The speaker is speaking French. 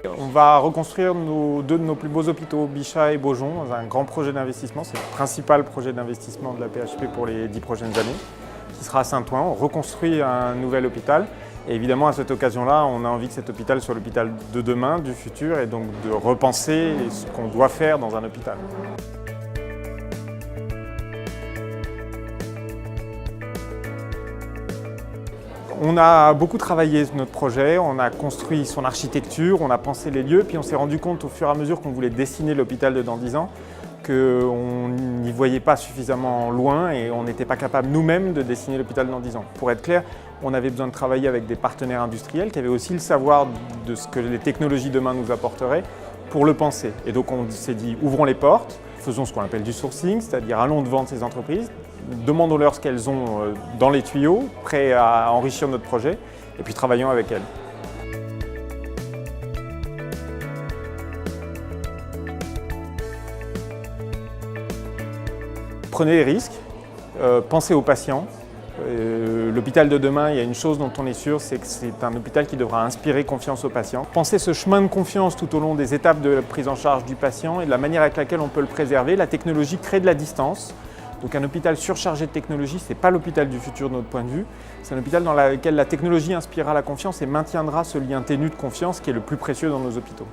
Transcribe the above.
On va reconstruire deux de nos plus beaux hôpitaux, Bichat et Beaujon, dans un grand projet d'investissement. C'est le principal projet d'investissement de la PHP pour les 10 prochaines années, qui sera à Saint-Ouen. On reconstruit un nouvel hôpital. Et évidemment, à cette occasion-là, on a envie que cet hôpital soit l'hôpital de demain, du futur, et donc de repenser ce qu'on doit faire dans un hôpital. On a beaucoup travaillé sur notre projet, on a construit son architecture, on a pensé les lieux, puis on s'est rendu compte au fur et à mesure qu'on voulait dessiner l'hôpital de dans 10 ans qu'on n'y voyait pas suffisamment loin et on n'était pas capable nous-mêmes de dessiner l'hôpital dans 10 ans. Pour être clair, on avait besoin de travailler avec des partenaires industriels qui avaient aussi le savoir de ce que les technologies demain nous apporteraient pour le penser. Et donc on s'est dit, ouvrons les portes, faisons ce qu'on appelle du sourcing, c'est-à-dire allons devant ces entreprises, demandons-leur ce qu'elles ont dans les tuyaux, prêts à enrichir notre projet, et puis travaillons avec elles. Prenez les risques, pensez aux patients. L'hôpital de demain, il y a une chose dont on est sûr, c'est que c'est un hôpital qui devra inspirer confiance aux patients. Pensez ce chemin de confiance tout au long des étapes de la prise en charge du patient et de la manière avec laquelle on peut le préserver. La technologie crée de la distance. Donc un hôpital surchargé de technologie, ce n'est pas l'hôpital du futur de notre point de vue. C'est un hôpital dans lequel la technologie inspirera la confiance et maintiendra ce lien ténu de confiance qui est le plus précieux dans nos hôpitaux.